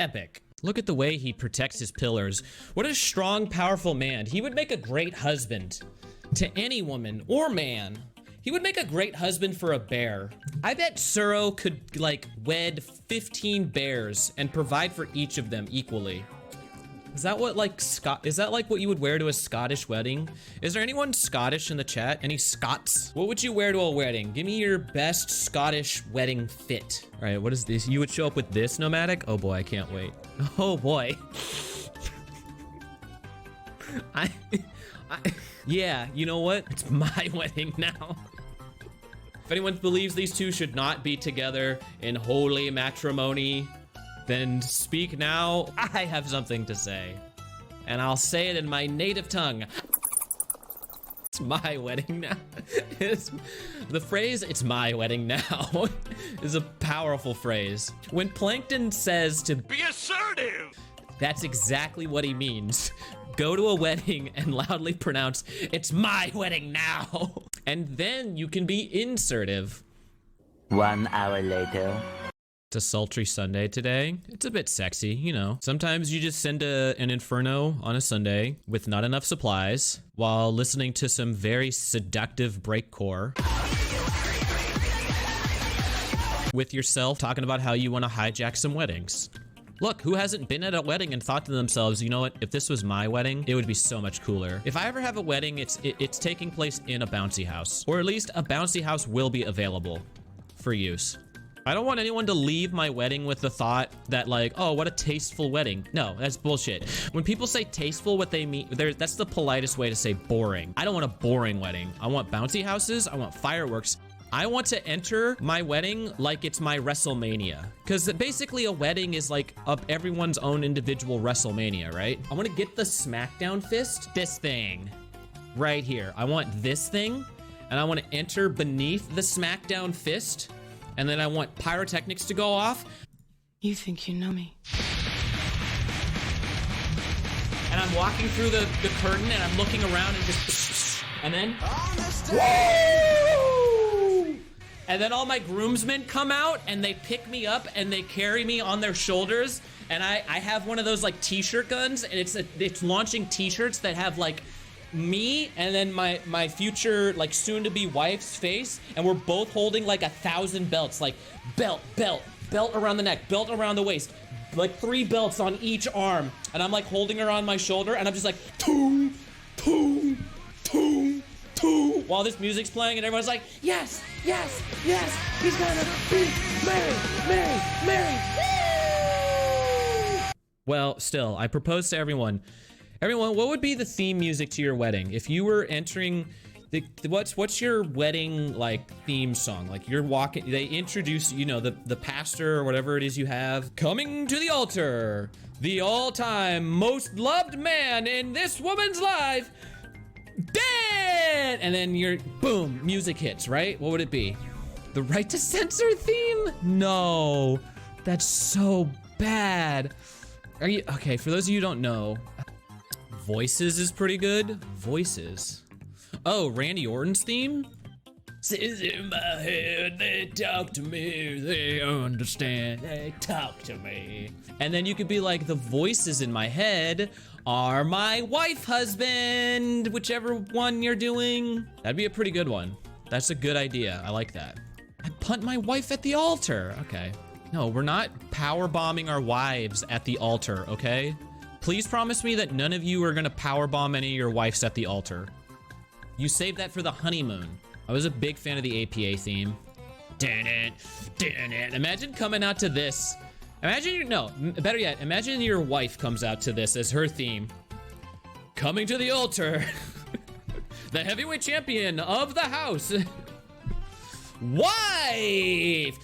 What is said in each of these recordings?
Epic. Look at the way he protects his pillars. What a strong, powerful man. He would make a great husband to any woman or man. He would make a great husband for a bear. I bet Suro could like wed 15 bears and provide for each of them equally. Is that what like is that like what you would wear to a Scottish wedding? Is there anyone Scottish in the chat? Any Scots? What would you wear to a wedding? Give me your best Scottish wedding fit. All right, what is this? You would show up with this, Nomadic? Oh boy, I can't wait. Oh boy. Yeah, you know what? It's my wedding now. If anyone believes these two should not be together in holy matrimony, then speak now. I have something to say, and I'll say it in my native tongue. It's my wedding now. The phrase, it's my wedding now, is a powerful phrase. When Plankton says to be assertive, that's exactly what he means. Go to a wedding and loudly pronounce, it's my wedding now. And then you can be insertive. 1 hour later. It's a sultry Sunday today. It's a bit sexy, you know. Sometimes you just send an inferno on a Sunday with not enough supplies while listening to some very seductive breakcore with yourself talking about how you want to hijack some weddings. Look, who hasn't been at a wedding and thought to themselves, you know what, if this was my wedding, it would be so much cooler. If I ever have a wedding, it's taking place in a bouncy house, or at least a bouncy house will be available for use. I don't want anyone to leave my wedding with the thought that like, oh, what a tasteful wedding. No, that's bullshit. When people say tasteful, what they mean, that's the politest way to say boring. I don't want a boring wedding. I want bouncy houses. I want fireworks. I want to enter my wedding like it's my WrestleMania. Because basically a wedding is like everyone's own individual WrestleMania, right? I want to get the SmackDown fist, this thing right here. I want this thing, and I want to enter beneath the SmackDown fist. And then I want pyrotechnics to go off. You think you know me. And I'm walking through the curtain and I'm looking around and just, and then, woo! And then all my groomsmen come out and they pick me up and they carry me on their shoulders. And I have one of those like t-shirt guns, and it's launching t-shirts that have like me and then my future like soon-to-be wife's face, and we're both holding like 1,000 belts, like belt around the neck, belt around the waist, like 3 belts on each arm, and I'm like holding her on my shoulder, and I'm just like toom toom toom toom while this music's playing, and everyone's like, yes, yes, yes, he's gonna be married. Woo! Well, still, I propose to everyone, what would be the theme music to your wedding? If you were entering, what's your wedding like theme song? Like you're walking, they introduce, you know, the pastor or whatever it is you have. Coming to the altar, the all-time most loved man in this woman's life, Dan! And then you're, boom, music hits, right? What would it be? The Right to Censor theme? No, that's so bad. Are you, okay, for those of you who don't know, Voices is pretty good. Voices. Oh, Randy Orton's theme? Says in my head, they talk to me, they understand, they talk to me. And then you could be like, the voices in my head are my wife, husband, whichever one you're doing. That'd be a pretty good one. That's a good idea. I like that. I punt my wife at the altar. Okay. No, we're not power bombing our wives at the altar, okay? Please promise me that none of you are gonna powerbomb any of your wives at the altar. You saved that for the honeymoon. I was a big fan of the APA theme. Imagine coming out to this. Better yet, imagine your wife comes out to this as her theme. Coming to the altar, the heavyweight champion of the house. Wife!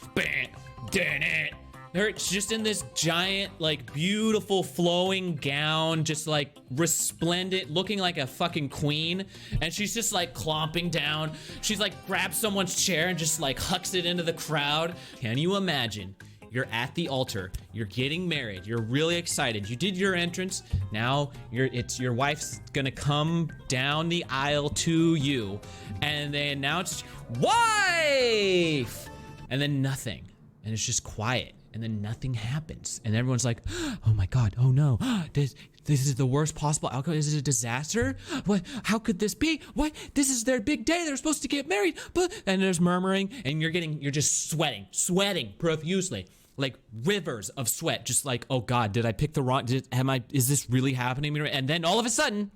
She's just in this giant, like, beautiful flowing gown, just like resplendent, looking like a fucking queen. And she's just like clomping down. She's like grabs someone's chair and just like hucks it into the crowd. Can you imagine? You're at the altar, you're getting married, you're really excited. You did your entrance. Now your wife's gonna come down the aisle to you. And they announce, wife! And then nothing. And it's just quiet. and then nothing happens. And everyone's like, oh my God, oh no, this is the worst possible outcome. Is it a disaster? What, how could this be? What, this is their big day. They're supposed to get married, but, and there's murmuring, and you're just sweating profusely. Like rivers of sweat, just like, oh God, did I pick the wrong, is this really happening? And then all of a sudden,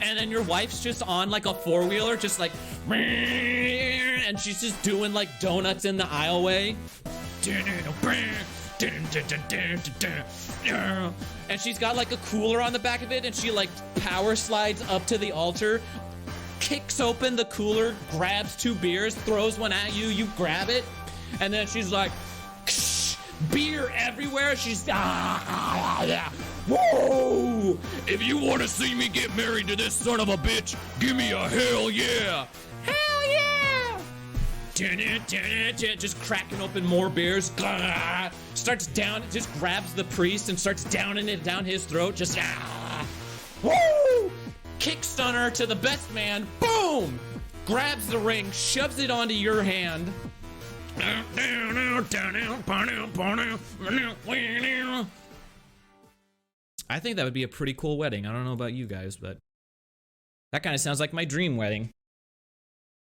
and then your wife's just on like a four-wheeler, just like, and she's just doing like donuts in the aisleway. And she's got like a cooler on the back of it, and she like power slides up to the altar, kicks open the cooler, grabs 2 beers, throws one at you, you grab it, and then she's like, beer everywhere. She's whoa! If you want to see me get married to this son of a bitch, give me a hell yeah! Hell yeah! Just cracking open more beers. Starts down, just grabs the priest and starts downing it down his throat. Just woo! Kick stunner to the best man. Boom! Grabs the ring, shoves it onto your hand. I think that would be a pretty cool wedding. I don't know about you guys, but that kind of sounds like my dream wedding.